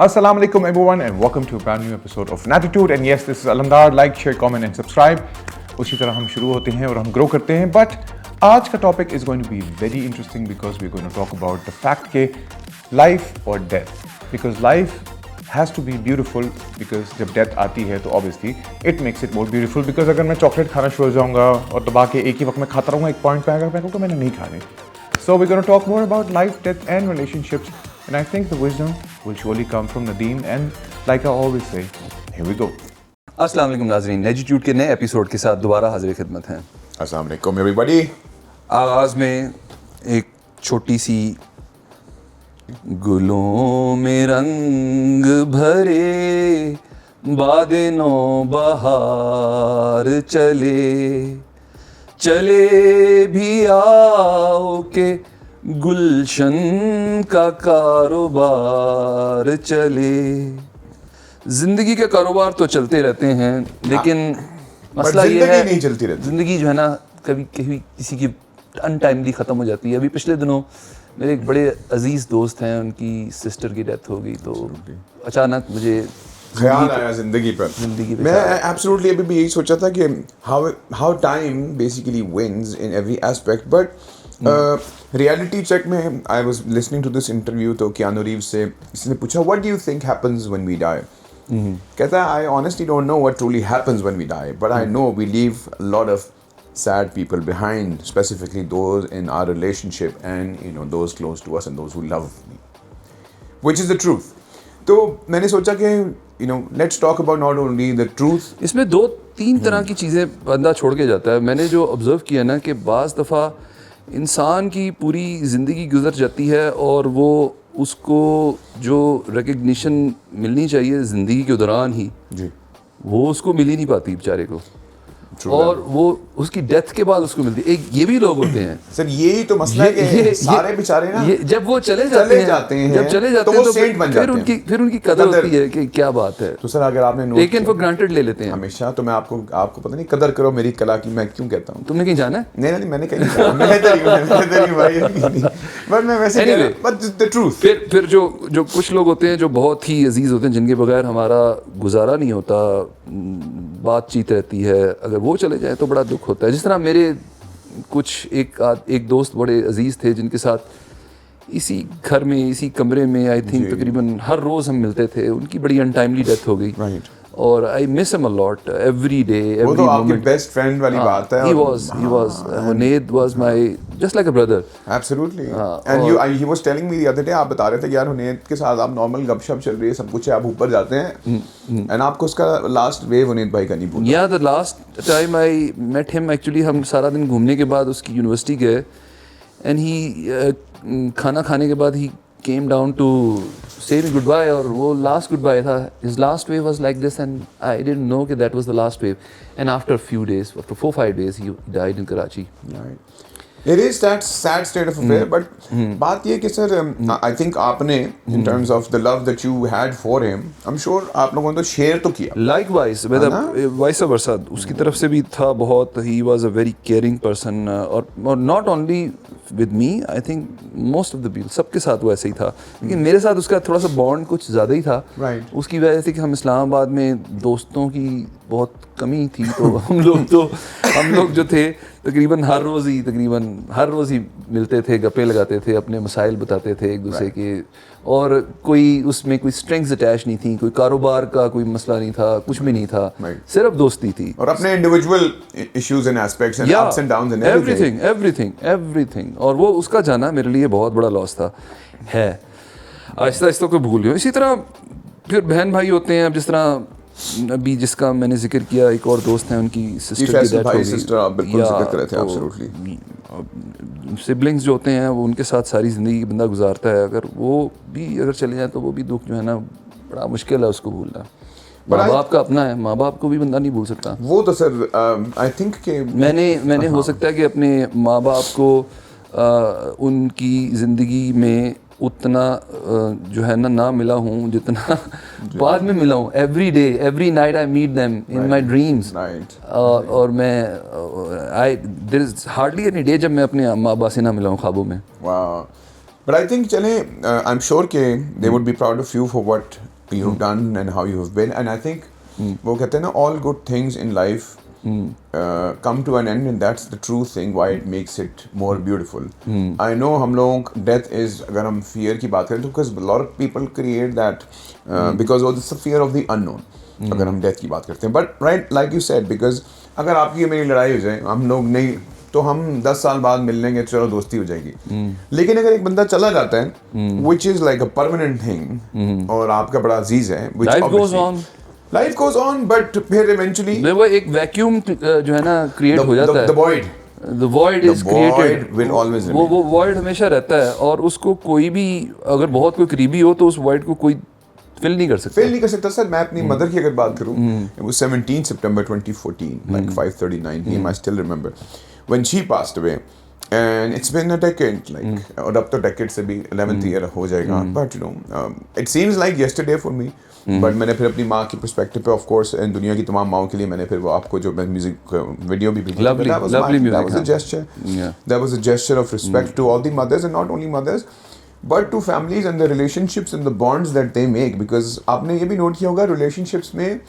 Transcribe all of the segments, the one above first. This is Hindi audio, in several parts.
Assalamu alaikum everyone and welcome to a brand new episode of Natitude. And yes, this is Alamdar. Like, share, comment and subscribe. उसी तरह हम शुरू होते हैं और हम ग्रो करते हैं. But आज का topic is going to be very interesting because we're going to talk about the fact के life or death. Because life has to be beautiful because जब death आती है तो obviously it makes it more beautiful. Because अगर मैं chocolate खाना शुरू हो जाऊँगा और दबा के एक ही वक्त में खाता रहूँगा एक point पे अगर मैं कहूँगा मैंने नहीं खाने. So we're going to talk more about life, death and relationships. And I think the wisdom will surely come from Nadeem. And like I always say, here we go. अस्सलाम वालेकुम नाज़रीन, नेजिट्यूड के नए एपिसोड के साथ दोबारा हाजिर खिदमत हैं. Assalamu alaikum everybody. आगाज़ में एक छोटी सी गुलों में रंग भरे बादे नौ बहार चले भी आओ के गुलशन का कारोबार चले. जिंदगी के कारोबार तो चलते रहते हैं लेकिन मसला ये है नहीं चलती रहती. जिंदगी जो है ना कभी किसी की अनटाइमली ख़त्म हो जाती है. अभी पिछले दिनों मेरे एक बड़े अजीज़ दोस्त हैं, उनकी सिस्टर की डेथ हो गई तो अचानक मुझे ख्याल आया जिंदगी पे. मैं एब्सोल्युटली अभी भी यही सोचा था कि how time basically wins in every aspect. But reality check में I was listening to this interview तो कियानू रीव्स से इसने पूछा what do you think happens when we die. कहता है I honestly don't know what truly happens when we die but I know we leave a lot of sad people behind, specifically those in our relationship and those close to us and those who love me, which is the truth. तो मैंने सोचा कि let's talk about not only the truth. इसमें दो तीन तरह की चीज़ें बंदा छोड़ के जाता है. मैंने जो ऑब्ज़र्व किया ना कि बाज़ दफ़ा इंसान की पूरी ज़िंदगी गुजर जाती है और वो उसको जो रिकग्निशन मिलनी चाहिए ज़िंदगी के दौरान ही जी वो उसको मिल ही नहीं पाती बेचारे को. और वो उसकी डेथ के बाद उसको मिलती है. एक ये भी लोग होते हैं सर, यही तो मसला है कि सारे बेचारे ना जब वो चले जाते हैं जब चले जाते हैं तो फिर उनकी कदर होती है कि क्या बात है. तो सर अगर आपने टेकन फॉर ग्रांटेड ले लेते हैं हमेशा. तो मैं आपको पता नहीं कदर करो मेरी कला की. मैं क्यों कहता हूँ तुमने कहीं जाना है? नहीं मैंने कहीं बट मैं वैसे बट द ट्रूथ. फिर जो कुछ लोग होते हैं जो बहुत ही अजीज होते हैं जिनके बगैर हमारा गुजारा नहीं होता, बातचीत रहती है, अगर वो चले जाए तो बड़ा दुख होता है. जिस तरह मेरे कुछ एक दोस्त बड़े अजीज़ थे जिनके साथ इसी घर में इसी कमरे में आई थिंक तकरीबन हर रोज़ हम मिलते थे. उनकी बड़ी अनटाइमली डेथ हो गई और I miss him a lot every day every तो आपकी बेस्ट फ्रेंड वाली बात है. he was Hunaid was my just like a brother. Absolutely. And he was telling me the other day, आप बता रहे थे यार हुनैद के साथ आप नॉर्मल गपशप चल रही है सब कुछ है, आप ऊपर जाते हैं एंड आपको उसका लास्ट वेव हुनैद भाई का नहीं भूला. Yeah, the last time I met him actually हम सारा दिन घूमने के बाद उसकी यूनिवर्सिटी गए and he खाना खाने के बाद he came down to say me goodbye और वो last goodbye था. His last wave was like this and I didn't know that that was the last wave. And after a few days, after 4-5 days, he died in Karachi. Right. It is that sad state of affair, but बात ये कि सर I think आपने in terms of the love that you had for him, I'm sure आप लोगों ने तो शेयर तो किया. Likewise, vice versa. उसकी तरफ से भी था बहुत. He was a very caring person और not only with me, I think most of the people, सबके साथ वो ऐसे ही था. लेकिन मेरे साथ उसका थोड़ा सा बॉन्ड कुछ ज़्यादा ही था. Right. उसकी वजह से कि हम इस्लामाबाद में दोस्तों की बहुत कमी थी तो हम लोग जो थे तकरीबन हर रोज़ ही मिलते थे, गप्पे लगाते थे, अपने मसाइल बताते थे एक दूसरे के. और कोई उसमें कोई स्ट्रिंग्स अटैच नहीं थी, कोई कारोबार का कोई मसला नहीं था, कुछ भी नहीं था. सिर्फ दोस्ती थी और अपने individual issues and aspects and ups and downs and everything. और वो उसका जाना मेरे लिए बहुत बड़ा लॉस था. है आहिस्ता आहिस्ता को भूल गया. इसी तरह फिर बहन भाई होते हैं. अब जिस तरह अभी जिसका मैंने जिक्र किया एक और दोस्त हैं, उनकी सिस्टर की डेथ हो गई. सिबलिंग्स जो होते हैं वो उनके साथ सारी ज़िंदगी बंदा गुजारता है. अगर वो भी अगर चले जाए तो वो भी दुख जो है ना बड़ा मुश्किल है उसको भूलना. माँ बाप का अपना है, माँ बाप को भी बंदा नहीं भूल सकता. वो तो सर आई थिंक कि मैंने हो सकता है कि अपने माँ बाप को उनकी ज़िंदगी में उतना जो है ना मिला हूँ जितना बाद में मिला हूँ. Every day every night I meet them in my dreams. और मैं there is hardly any day जब मैं अपने माँ बाप से ना मिला हूँ ख्वाबों में. But I think चले I'm sure कि they would be proud of you for what you've done and how you've been, and I think वो कहते हैं ना, all good things in life come to an end, and that's the true thing why it makes it more beautiful. I know हम लोग death is, अगर हम fear की बात करें तो because a lot of people create that because of the fear of the unknown. अगर हम death की बात करते हैं, but right like you said, because अगर आपकी मेरी लड़ाई हो जाए, हम लोग नहीं तो हम 10 साल बाद मिल लेंगे, चलो दोस्ती हो जाएगी. लेकिन अगर एक बंदा चला जाता है which is like a permanent thing और आपका बड़ा अजीज है, which life goes on, but फिर eventually वो एक वैक्यूम जो है ना क्रिएट हो जाता है. The void is created. Will always remain. वो void हमेशा रहता है, और उसको कोई भी अगर बहुत कोई करीबी हो तो उस void को कोई फिल नहीं कर सकता. सर मैं अपनी मदर की अगर बात करूं, it was 17 September 2014, like 5:39 p.m. I still remember when she passed away, and it's been a decade, like और अब तो decade से भी 11th year हो जाएगा, but you know it seems like yesterday for me. But मैंने फिर अपनी माँ की पर्सपेक्टिव पे, ऑफ कोर्स दुनिया की तमाम माँओं के लिए मैंने फिर वो आपको जो म्यूजिक वीडियो भी भेजी, that was a gesture of respect to all the mothers, and not only mothers but to families and the relationships and the bonds that they make, because आपने ये भी नोट किया होगा relationships में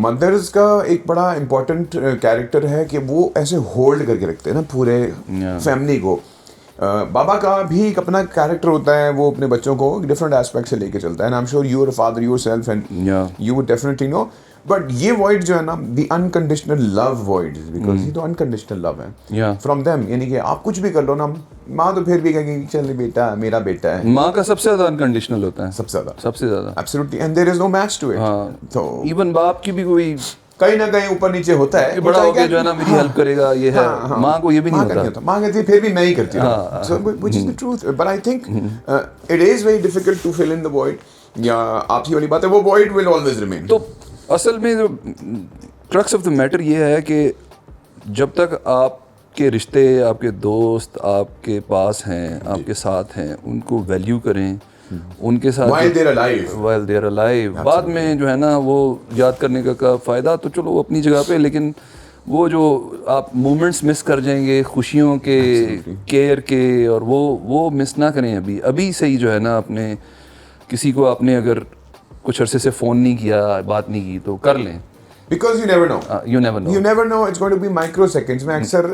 मदर्स का एक बड़ा इम्पोर्टेंट कैरेक्टर है कि वो ऐसे होल्ड करके रखते हैं ना पूरे फैमिली को. बाबा का भी एक अपना कैरेक्टर होता है, वो अपने बच्चों को डिफरेंट एस्पेक्ट से लेके चलता है, and I am sure you are a father yourself and you would definitely know. But ये वॉइड जो है ना, the unconditional love void, because ये तो अनकंडीशनल लव है फ्रॉम देम, यानी कि आप कुछ भी कर लो ना, माँ तो फिर भी कहेगी चल बेटा मेरा बेटा है. माँ का सबसे ज्यादा अनकंडीशनल होता है, सबसे ज्यादा absolutely, and there is no match to it. तो इवन बाप की भी कोई कहीं ना कहीं ऊपर नीचे होता है, बड़ा होके जो है ना मेरी हेल्प करेगा, ये है. माँ को ये भी नहीं होता. माँ कहती है फिर भी मैं ही करती हूँ, so which is the truth, but I think it is very difficult to fill in the void. या आपकी वाली बात है, वो void will always remain. तो असल में जो क्रक्स ऑफ द मैटर ये है कि जब तक आपके रिश्ते, आपके दोस्त आपके पास हैं, आपके साथ हैं, उनको वैल्यू करें, उनके साथ while they're alive. बाद में जो है ना वो याद करने का फ़ायदा तो चलो अपनी जगह पे, लेकिन वो जो आप मोमेंट्स मिस कर जाएंगे खुशियों के, केयर के, और वो मिस ना करें. अभी से ही जो है ना, अपने किसी को आपने अगर कुछ अरसे से फ़ोन नहीं किया, बात नहीं की, तो कर लें. Because you never know. You never know. It's going to be microseconds. मैं अक्सर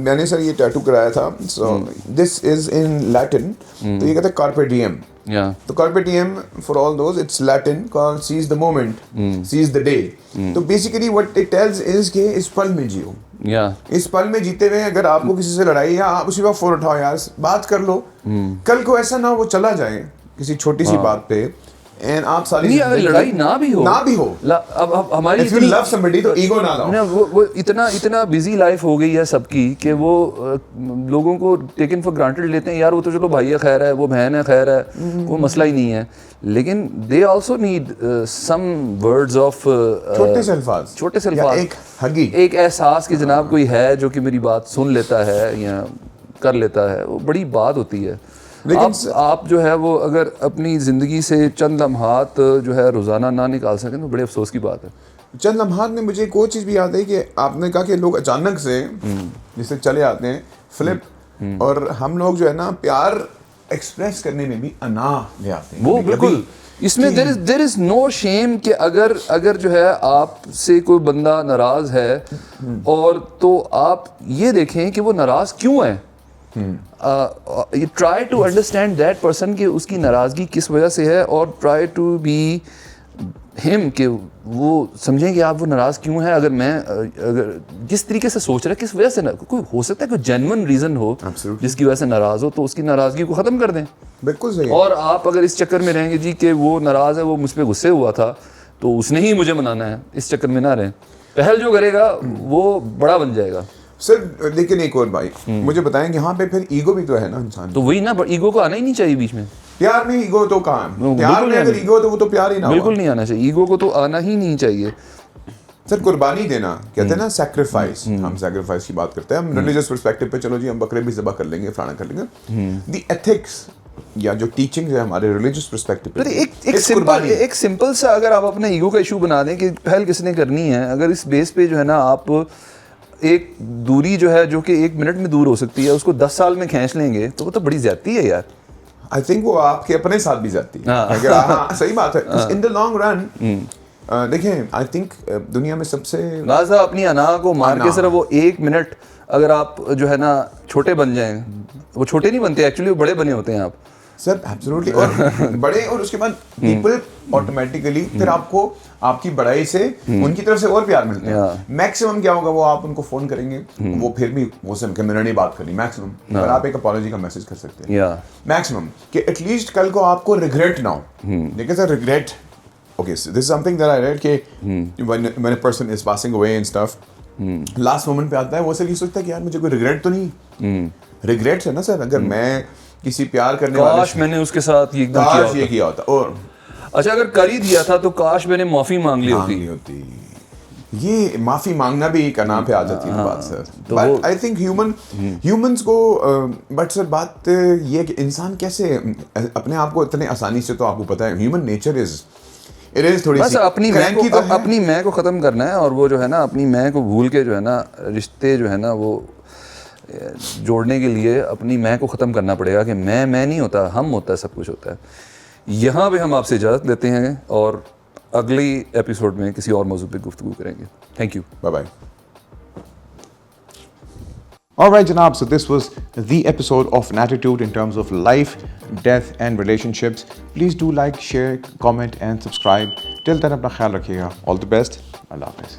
मैंने सर ये टैटू कराया था. So this is in Latin. तो ये कहता है carpe diem. तो carpe diem for all those, it's Latin called seize the moment, seize the day. तो basically what it tells is कि इस पल में जियो. इस पल में जीते हुए अगर आपको किसी से लड़ाई है, आप उसी वक्त फोन उठाओ यार, बात कर लो. कल को ऐसा ना वो चला जाए किसी छोटी सी बात पे, एंड आप सारी अगर लड़ाई ना भी हो अब हमारी if you love somebody तो ईगो ना लाओ. वो इतना बिजी लाइफ हो गई है सबकी कि वो लोगों को टेकन फॉर ग्रांटेड लेते हैं. यार वो तो चलो भाई है खैर है, वो बहन है खैर है, वो मसला ही नहीं है. लेकिन they also need some words of छोटे से अल्फाज, एक एहसास कि जनाब कोई है जो कि मेरी बात सुन लेता है या कर लेता है. वो बड़ी बात होती है. आप जो है वो अगर अपनी ज़िंदगी से चंद लम्हात जो है रोज़ाना ना निकाल सकें तो बड़े अफसोस की बात है. चंद लम्हात में मुझे एक और चीज़ भी याद है कि आपने कहा कि लोग अचानक से जिससे चले आते हैं फ्लिप, और हम लोग जो है ना प्यार एक्सप्रेस करने में भी अना ले आते हैं. वो बिल्कुल इसमें देयर इज़ नो शेम कि अगर जो है आपसे कोई बंदा नाराज़ है और तो आप ये देखें कि वो नाराज़ क्यों है. You try to understand that person कि उसकी नाराज़गी किस वजह से है, और try to be him कि वो समझें कि आप वो नाराज़ क्यों है. अगर जिस तरीके से सोच रहे हैं किस वजह से ना, कोई हो सकता है कोई जेन्युइन रीज़न हो जिसकी वजह से नाराज़ हो, तो उसकी नाराज़गी को ख़त्म कर दें. बिल्कुल सही. और आप अगर इस चक्कर में रहेंगे जी कि वो नाराज़ है, वो मुझ पर गुस्से हुआ था तो उसने ही मुझे मनाना है, इस चक्कर में ना रहें. पहल जो करेगा वो बड़ा बन जाएगा. सर लेकिन एक और भाई मुझे बताएं, यहाँ पे फिर ईगो भी तो है ना इंसान. तो वही ना, ईगो को आना ही नहीं चाहिए बीच में. प्यार में ईगो तो कहाँ है? प्यार में अगर ईगो तो वो तो प्यार ही ना. बिल्कुल नहीं आना चाहिए, ईगो को तो आना ही नहीं चाहिए. सर कुर्बानी देना कहते हैं ना, सैक्रिफाइस. हम सैक्रिफाइस की बात करते हैं, हम रिलीजियस पर्सपेक्टिव पे चलो जी हम बकरे भी ज़बह कर लेंगे, फलाना कर लेंगे. द एथिक्स या जो टीचिंग है हमारे रिलीजियस पर्सपेक्टिव पे, एक सिंपल सा अगर आप अपना ईगो का इशू बना दें कि पहल किसने करनी है, अगर इस बेस पे जो है ना आप एक दूरी जो है जो कि 1 मिनट में दूर हो सकती है उसको 10 साल में खींच लेंगे, तो वो तो बड़ी ज्यादती है यार. आई थिंक वो आपके अपने साथ भी जाती है। हाँ, सही बात है। इन द लॉन्ग रन देखें, आई थिंक दुनिया में सबसे गाजा अपनी अना को मार के अना। सिर्फ वो 1 मिनट अगर आप जो है ना छोटे बन जाएं, वो छोटे नहीं बनते एक्चुअली, वो बड़े बने होते हैं आप। सर एब्सोल्युटली, और बड़े, और उसके बाद पीपल ऑटोमेटिकली फिर आपको आपकी बड़ाई से उनकी तरफ से और प्यार मिलता है। मैक्सिमम क्या होगा, वो आप उनको फोन करेंगे, वो फिर भी वो सब कि मैंने नहीं बात करनी, मैक्सिमम पर आप एक अपॉलॉजी का मैसेज कर सकते हैं मैक्सिमम, कि एटलीस्ट कल को आपको रिग्रेट ना हो। देखिए sir, regret, okay, so this is something that I read कि when a person is passing away and stuff, last moment पे आता है, वो सर ये सोचता है कि यार मुझे कोई रिग्रेट तो नहीं। रिग्रेट है ना सर, अगर मैं किसी प्यार करने वाले काश मैंने उसके साथ ये एकदम काश ये किया होता, और अच्छा अगर कर ही दिया था तो काश मैंने माफी मांग ली होती। ये माफी मांगना भी एक अना पे आ जाती है बात sir. But I think humans को बट सर बात ये है कि इंसान कैसे अपने आप को इतने आसानी से, तो आपको पता है ह्यूमन नेचर इज थोड़ी बस अपनी मैं को ख़त्म करना है, और वो जो है ना अपनी मैं को भूल के जो है ना रिश्ते जो है ना वो जोड़ने के लिए अपनी मैं को ख़त्म करना पड़ेगा कि मैं नहीं होता, हम होता है, सब कुछ होता है। यहाँ पे हम आपसे इजाज़त लेते हैं और अगली एपिसोड में किसी और मौजू पे गुफ्तगू करेंगे। Thank you, bye bye. Alright, Janab, so this was the episode of Natitude in terms of life, death and relationships. Please do like, share, comment and subscribe. Till then, apna khayal rakhiyega. All the best. Allah Hafiz.